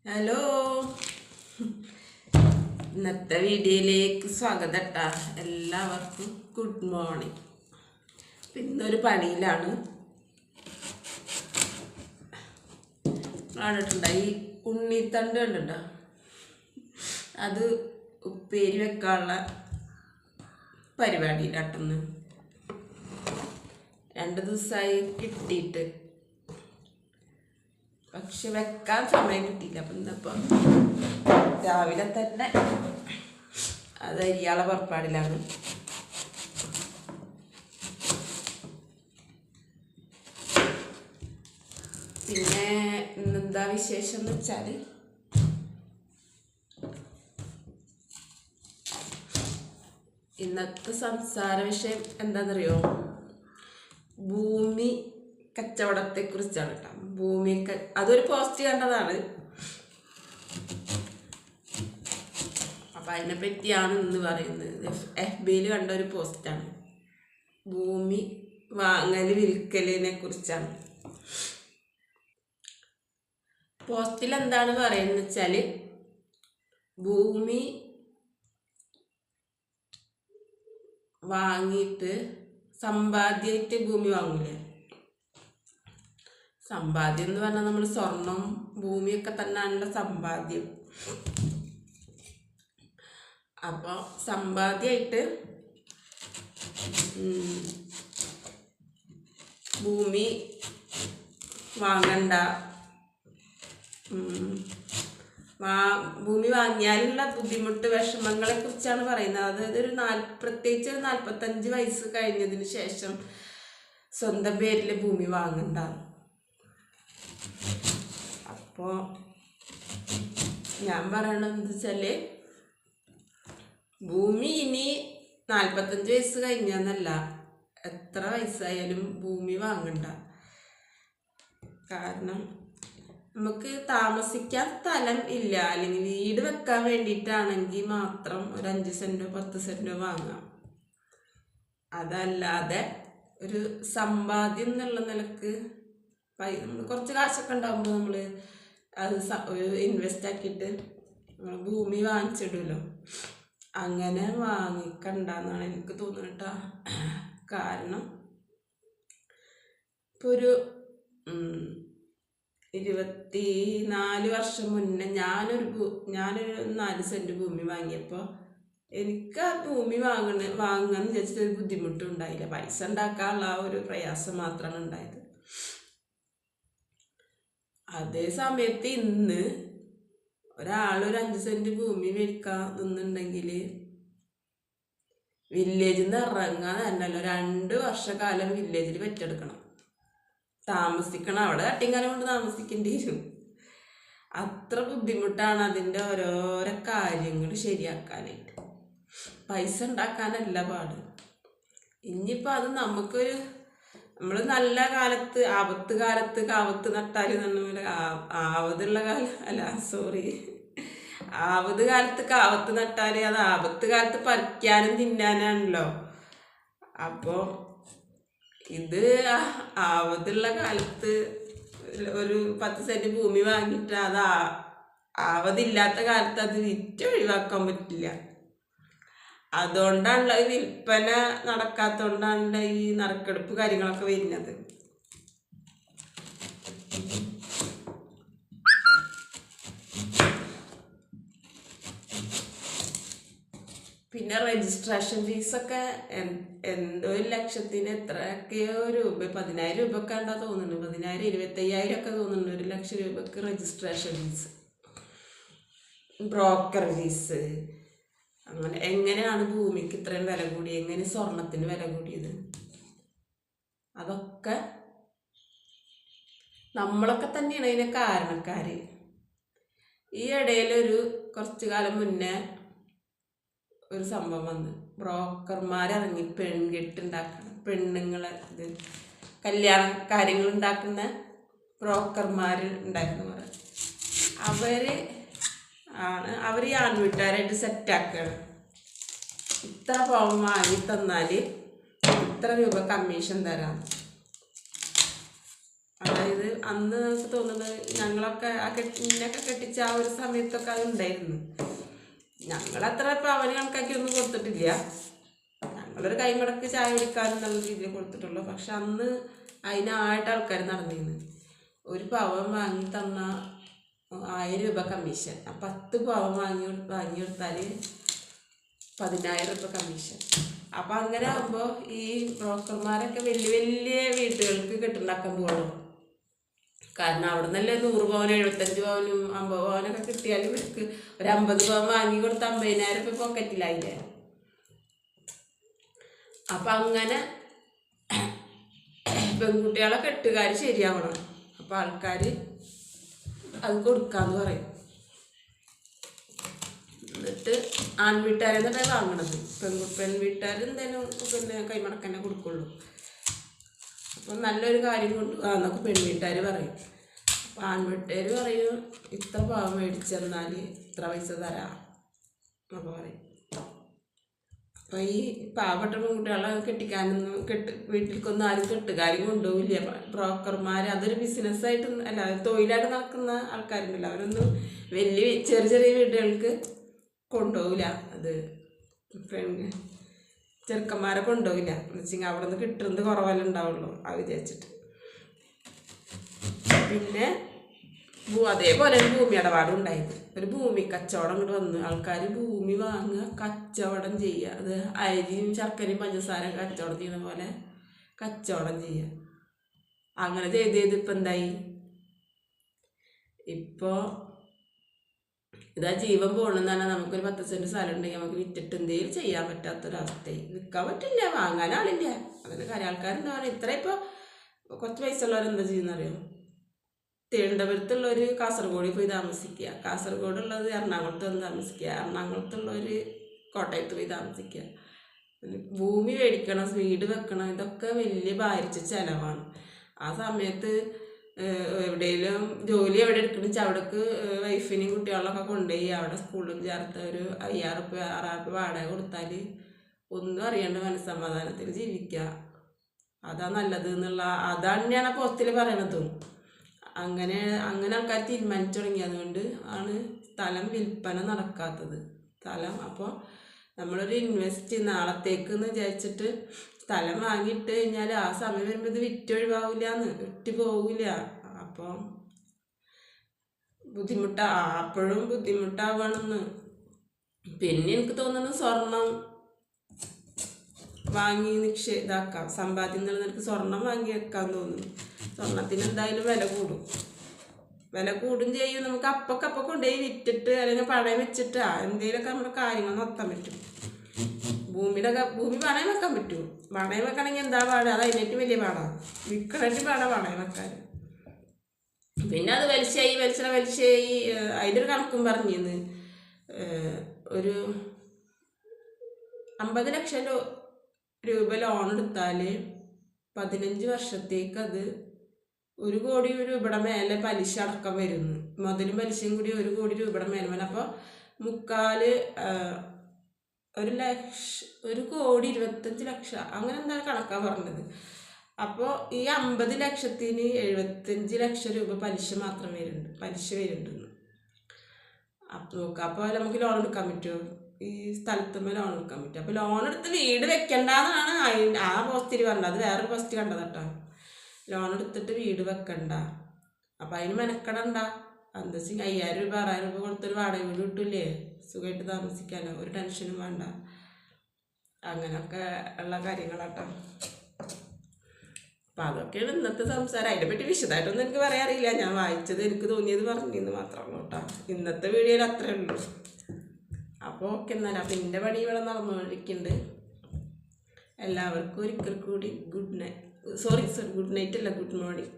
Hello, ഇന്നത്തെ വീഡിയോയിലേക്ക് സ്വാഗതം ട്ടാ. എല്ലാവർക്കും ഗുഡ് മോർണിംഗ്. ഇന്നൊരു പണിയിലാണ്. ഈ ഉണ്ണിത്തണ്ട് കണ്ടിട്ടോ, അത് ഉപ്പേരി വെക്കാനുള്ള പരിപാടിയിലാട്ടെന്ന്. 2 ദിവസമായി കിട്ടിയിട്ട്, പക്ഷെ വെക്കാൻ സമയം കിട്ടിയില്ല. അപ്പം ഇന്നിപ്പം രാവിലെ തന്നെ അത് അരിയാളെ പുറപ്പാടിലാണ്. പിന്നെ ഇന്നെന്താ വിശേഷം എന്ന് വെച്ചാൽ, ഇന്നത്തെ സംസാര വിഷയം എന്താണെന്നറിയോ? ഭൂമി കച്ചവടത്തെ കുറിച്ചാണ് കേട്ടോ. അതൊരു പോസ്റ്റ് കണ്ടതാണ്, അപ്പം അതിനെ പറ്റിയാണ് ഇന്ന് പറയുന്നത്. FB-യിൽ കണ്ട ഒരു പോസ്റ്റാണ്. ഭൂമി വാങ്ങൽ വിൽക്കലിനെ കുറിച്ചാണ്. പോസ്റ്റിൽ എന്താണ് പറയുന്നത് വെച്ചാൽ, ഭൂമി വാങ്ങിയിട്ട് സമ്പാദ്യമായിട്ട് ഭൂമി വാങ്ങൂലേ? സമ്പാദ്യം എന്ന് പറഞ്ഞാൽ നമ്മൾ സ്വർണം ഭൂമിയൊക്കെ തന്നെയാണല്ലോ സമ്പാദ്യം. അപ്പോൾ സമ്പാദ്യമായിട്ട് ഭൂമി വാങ്ങണ്ട, ഭൂമി വാങ്ങിയാലുള്ള ബുദ്ധിമുട്ട് വിഷമങ്ങളെ കുറിച്ചാണ് പറയുന്നത്. അതായത് പ്രത്യേകിച്ച് 45 വയസ്സ് കഴിഞ്ഞതിന് ശേഷം സ്വന്തം പേരിൽ ഭൂമി വാങ്ങണ്ട. അപ്പോൾ ഞാൻ പറയണത് എന്താ വെച്ചാൽ, ഭൂമി ഇനി 45 വയസ്സ് കഴിഞ്ഞെന്നല്ല, എത്ര വയസ്സായാലും ഭൂമി വാങ്ങണ്ട. കാരണം നമുക്ക് താമസിക്കാൻ സ്ഥലം ഇല്ല, അല്ലെങ്കിൽ വീട് വെക്കാൻ വേണ്ടിയിട്ടാണെങ്കിൽ മാത്രം ഒരു 5 സെൻറ്റോ 10 സെൻറ്റോ വാങ്ങാം. അതല്ലാതെ ഒരു സമ്പാദ്യം എന്നുള്ള നിലക്ക് നമ്മൾ കുറച്ച് കാശൊക്കെ ഉണ്ടാകുമ്പോൾ നമ്മൾ അത് ഇൻവെസ്റ്റ് ആക്കിയിട്ട് ഭൂമി വാങ്ങിച്ചിടുമല്ലോ, അങ്ങനെ വാങ്ങിക്കണ്ടെന്നാണ് എനിക്ക് തോന്നുന്നത് കേട്ടോ. കാരണം ഇപ്പോൾ ഒരു 24 വർഷം മുന്നേ ഞാനൊരു 4 സെൻറ്റ് ഭൂമി വാങ്ങിയപ്പോൾ എനിക്ക് ആ ഭൂമി വാങ്ങാന്ന് വിചാരിച്ചിട്ട് ഒരു ബുദ്ധിമുട്ടും ഉണ്ടായില്ല. പൈസ ഉണ്ടാക്കാനുള്ള ആ ഒരു പ്രയാസം മാത്രമാണ് ഉണ്ടായത്. അതേ സമയത്ത് ഇന്ന് ഒരാളൊരു 5 സെൻറ്റ് ഭൂമി മേടിക്കാൻ നിന്നുണ്ടെങ്കിൽ വില്ലേജിൽ നിന്ന് ഇറങ്ങാൻ തന്നെയല്ലോ 2 വർഷക്കാലം വില്ലേജിൽ വെച്ചെടുക്കണം, താമസിക്കണം. അവിടെ തട്ടിങ്കാലം കൊണ്ട് താമസിക്കേണ്ടി വരും. അത്ര ബുദ്ധിമുട്ടാണ് അതിൻ്റെ ഓരോരോ കാര്യങ്ങൾ ശരിയാക്കാനായിട്ട്. പൈസ ഉണ്ടാക്കാനല്ല പാട്. ഇനിയിപ്പോൾ അത് നമ്മൾ നല്ല കാലത്ത് ആപത്ത് കാലത്ത് കാവത്ത് നട്ടാൽ തന്നെ പോലെ ആവതുള്ള ആവത് കാലത്ത് കാവത്ത് നട്ടാൽ അത് ആപത്ത് കാലത്ത് പറിക്കാനും തിന്നാനാണല്ലോ. അപ്പോൾ ഇത് ആവതുള്ള കാലത്ത് ഒരു 10 സെൻറ്റ് ഭൂമി വാങ്ങിയിട്ട് അത് ആവതില്ലാത്ത കാലത്ത് അത് വിറ്റ് ഒഴിവാക്കാൻ പറ്റില്ല. അതുകൊണ്ടാണല്ലോ ഈ വിൽപ്പന നടക്കാത്തതുകൊണ്ടാണല്ലോ ഈ നറുക്കെടുപ്പ് കാര്യങ്ങളൊക്കെ വരുന്നത്. പിന്നെ രജിസ്ട്രേഷൻ ഫീസൊക്കെ എന്തോ 1 ലക്ഷത്തിന് എത്രയൊക്കെയോ രൂപ, 10,000 രൂപയൊക്കെ ഉണ്ടാ തോന്നുന്നു. 10,000 25,000 ഒക്കെ തോന്നുന്നു 1 ലക്ഷം രൂപക്ക് രജിസ്ട്രേഷൻ ഫീസ്, ബ്രോക്കർ ഫീസ്. അങ്ങനെ എങ്ങനെയാണ് ഭൂമിക്ക് ഇത്രയും വില കൂടി, എങ്ങനെ സ്വർണത്തിന് വില കൂടിയത്? അതൊക്കെ നമ്മളൊക്കെ തന്നെയാണ് അതിന് കാരണക്കാർ. ഈ ഇടയിൽ കുറച്ചു കാലം മുന്നേ ഒരു സംഭവം വന്ന്, ബ്രോക്കർമാരിറങ്ങി പെൺകെട്ടുണ്ടാക്കണം, പെണ്ണുങ്ങളെ കല്യാണ കാര്യങ്ങൾ ഉണ്ടാക്കുന്ന ബ്രോക്കർമാർ ഉണ്ടായിരുന്നു. അവർ ഈ ആൺവീട്ടുകാരായിട്ട് സെറ്റാക്കുകയാണ്. ഇത്ര പവൻ വാങ്ങി തന്നാൽ ഇത്ര രൂപ കമ്മീഷൻ തരാം. അതായത് അന്ന് നമുക്ക് തോന്നുന്നത് ഞങ്ങളൊക്കെ ഇന്നൊക്കെ കെട്ടിച്ച ആ ഒരു സമയത്തൊക്കെ അത് ഉണ്ടായിരുന്നു. ഞങ്ങളത്ര പവന് കണക്കാക്കി ഒന്നും കൊടുത്തിട്ടില്ല. ഞങ്ങളൊരു കൈമടക്ക് ചായ കുടിക്കാനെന്നുള്ള രീതിയിൽ കൊടുത്തിട്ടുള്ളൂ. പക്ഷെ അന്ന് അതിനായിട്ട് ആൾക്കാർ നടന്നിരുന്നു. ഒരു പവൻ വാങ്ങി തന്ന 1000 രൂപ കമ്മീഷൻ. 10 പവൻ വാങ്ങിയെടുത്താൽ 10,000 രൂപ കമ്മീഷൻ. അപ്പം അങ്ങനെ ആകുമ്പോൾ ഈ ബ്രോക്കർമാരൊക്കെ വലിയ വലിയ വീട്ടുകൾക്ക് കെട്ടുണ്ടാക്കാൻ പോകുള്ളൂ. കാരണം അവിടെ നിന്നല്ലേ 100 പവനും 75 പവനും 50 പവനൊക്കെ കിട്ടിയാൽ ഇവർക്ക് ഒരു 50 പവൻ വാങ്ങി കൊടുത്ത് 50,000 രൂപ പോക്കറ്റിലായില്ലേ. അപ്പം അങ്ങനെ പെൺകുട്ടികളെ കെട്ടുകാർ ശരിയാവണം. അപ്പം ആൾക്കാർ അത് കൊടുക്കാന്ന് പറയും. എന്നിട്ട് ആൺവീട്ടുകാരെന്നെ വാങ്ങണത്. പെൺവീട്ടുകാർ എന്തായാലും പിന്നെ കൈമടക്കന്നെ കൊടുക്കുള്ളൂ. അപ്പം നല്ലൊരു കാര്യം കൊണ്ടുപോകാന്നൊക്കെ പെൺവീട്ടുകാർ പറയും. അപ്പം ആൺവീട്ടുകാർ പറയും ഇത്ര പാവം മേടിച്ചെന്നാൽ ഇത്ര പൈസ തരാം എന്നൊക്കെ പറയും. അപ്പം ഈ പാവപ്പെട്ട പെൺകുട്ടികളെ കെട്ടിക്കാനൊന്നും വീട്ടിലേക്കൊന്നും ആരും കെട്ടുകാരും കൊണ്ടുപോകില്ല. ബ്രോക്കർമാർ അതൊരു ബിസിനസ്സായിട്ട് അല്ല തൊഴിലായിട്ട് നടക്കുന്ന ആൾക്കാരുണ്ടല്ലോ, അവരൊന്നും വലിയ ചെറിയ ചെറിയ വീടുകൾക്ക് കൊണ്ടുപോകില്ല. അത് ചെറുക്കന്മാരെ കൊണ്ടുപോകില്ല എന്ന് വെച്ചെങ്കിൽ അവിടെ നിന്ന് കിട്ടുന്നത് കുറവല്ലേ ഉണ്ടാവുള്ളൂ അത് വിചാരിച്ചിട്ട്. പിന്നെ അതേപോലെ ഒരു ഭൂമി ഇടപാടും ഉണ്ടായത്. ഒരു ഭൂമി കച്ചവടം ഇങ്ങോട്ട് വന്ന് ആൾക്കാർ ഭൂമി വാങ്ങുക, കച്ചവടം ചെയ്യുക. അത് അരിയും ശർക്കരയും പഞ്ചസാര കച്ചവടം ചെയ്യുന്ന പോലെ കച്ചവടം ചെയ്യുക. അങ്ങനെ ചെയ്ത് ഇപ്പം എന്തായി? ഇപ്പോൾ ഇതാ ജീവൻ പോകണമെന്ന് പറഞ്ഞാൽ നമുക്കൊരു 10 സെൻറ്റ് സ്ഥലം ഉണ്ടെങ്കിൽ നമുക്ക് വിറ്റിട്ട് എന്തെങ്കിലും ചെയ്യാൻ പറ്റാത്തൊരവസ്ഥയായി. വിൽക്കാൻ പറ്റില്ല, വാങ്ങാൻ ആളില്ല. അതിന് ആൾക്കാരെന്താ പറയുക, ഇത്ര ഇപ്പോൾ കുറച്ച് പൈസ ഉള്ളവരെന്താ ചെയ്യുന്നറിയോ? തിരുവനന്തപുരത്തുള്ളവർ കാസർഗോഡിൽ പോയി താമസിക്കുക, കാസർഗോഡുള്ളത് എറണാകുളത്ത് വന്ന് താമസിക്കുക, എറണാകുളത്തുള്ളവർ കോട്ടയത്ത് പോയി താമസിക്കുക. ഭൂമി മേടിക്കണം, വീട് വെക്കണം, ഇതൊക്കെ വലിയ ഭാരിച്ച ചിലവാണ്. ആ സമയത്ത് എവിടെയെങ്കിലും ജോലി എവിടെ എടുക്കണമെന്ന് വെച്ചാൽ അവിടേക്ക് വൈഫിനെയും കുട്ടികളൊക്കെ കൊണ്ടുപോയി അവിടെ സ്കൂളിൽ ചേർത്ത് ഒരു 5,000 രൂപ 6,000 രൂപ വാടക കൊടുത്താൽ ഒന്നും അറിയാണ്ട് മനസ്സമാധാനത്തിൽ ജീവിക്കുക. അതാ നല്ലത് എന്നുള്ള തന്നെയാണ് പോസ്റ്റിൽ പറയണതും. അങ്ങനെ ആൾക്കാർ തീരുമാനിച്ചു തുടങ്ങി. അതുകൊണ്ട് ആണ് സ്ഥലം വിൽപ്പന നടക്കാത്തത്. സ്ഥലം അപ്പോൾ നമ്മളൊരു ഇൻവെസ്റ്റ് നാളത്തേക്ക് എന്ന് വിചാരിച്ചിട്ട് സ്ഥലം വാങ്ങിയിട്ട് കഴിഞ്ഞാൽ ആ സമയം വരുമ്പോൾ ഇത് വിറ്റൊഴിവാകില്ല, വിറ്റ് പോകില്ല. അപ്പോൾ അപ്പോഴും ബുദ്ധിമുട്ടാവണമെന്ന്. പിന്നെ എനിക്ക് തോന്നുന്നു സ്വർണം വാങ്ങി ഇതാക്കാം, സമ്പാദ്യം നിലനിൽക്ക് സ്വർണം വാങ്ങി വെക്കാൻ തോന്നുന്നു. സ്വർണത്തിന് എന്തായാലും വില കൂടും ചെയ്യും. നമുക്ക് അപ്പൊക്കെ കൊണ്ടുപോയി വിറ്റിട്ട് അല്ലെങ്കിൽ പണയം വെച്ചിട്ട് എന്തെങ്കിലുമൊക്കെ നമ്മുടെ കാര്യങ്ങൾ നടത്താൻ പറ്റും. ഭൂമി പണയം വെക്കാൻ പറ്റുമോ? പണയം വെക്കണമെങ്കിൽ എന്താ പാട്? അത് അതിനേറ്റ് വലിയ പാടാണ്. വിൽക്കണേറ്റ് പാടാണ് പണയം വെക്കാൻ. പിന്നെ അത് വലിച്ചായി അതിൻ്റെ ഒരു കണക്കും പറഞ്ഞിരുന്നു. ഒരു 50 ലക്ഷം രൂപ ലോൺ എടുത്താൽ 15 വർഷത്തേക്ക് അത് 1 കോടി രൂപയുടെ മേലെ പലിശ അടക്കം വരുന്നു. മുതലും പലിശയും കൂടി 1 കോടി രൂപയുടെ മേലെ വരും. അപ്പോൾ 1,25 ലക്ഷം അങ്ങനെ എന്താണ് കണക്കാണ് പറഞ്ഞത്. അപ്പോൾ ഈ 50 ലക്ഷത്തിന് 75 ലക്ഷം രൂപ പലിശ മാത്രം വരുന്നുണ്ടെന്ന്. അപ്പോൾ നോക്കാം. അപ്പോൾ നമുക്ക് ലോൺ എടുക്കാൻ പറ്റുമോ? ഈ സ്ഥലത്തുമ്പോൾ ലോൺ എടുക്കാൻ പറ്റും. അപ്പോൾ ലോൺ എടുത്ത് വീട് വെക്കണ്ടെന്നാണ് ആ പോസ്റ്റിൽ പറഞ്ഞത്. അത് വേറൊരു പോസ്റ്റ് കണ്ടത് കേട്ടോ. ലോൺ എടുത്തിട്ട് വീട് വെക്കണ്ട, അപ്പം അതിന് മെനക്കെടണ്ട. എന്താ വെച്ചാൽ 5,000 രൂപ 6,000 രൂപ കൊടുത്തൊരു വാടക വീട് കിട്ടില്ലേ, സുഖമായിട്ട് താമസിക്കാനോ, ഒരു ടെൻഷനും വേണ്ട. അങ്ങനെയൊക്കെ ഉള്ള കാര്യങ്ങളാട്ടോ. അപ്പം അതൊക്കെയാണ് ഇന്നത്തെ സംസാരം. അതിനെപ്പറ്റി വിശദമായിട്ടൊന്നും എനിക്ക് പറയാറില്ല. ഞാൻ വായിച്ചത് എനിക്ക് തോന്നിയത് പറഞ്ഞെന്ന് മാത്രമാണ് കേട്ടോ. ഇന്നത്തെ വീഡിയോയിൽ അത്രേ ഉള്ളൂ. അപ്പോൾ ഓക്കെ എന്നാലും. അപ്പം എൻ്റെ പണി ഇവിടെ നടന്നുകൊണ്ടിരിക്കുന്നുണ്ട്. എല്ലാവർക്കും ഒരിക്കൽ കൂടി ഗുഡ് നൈറ്റ് അല്ല ഗുഡ് മോർണിംഗ്.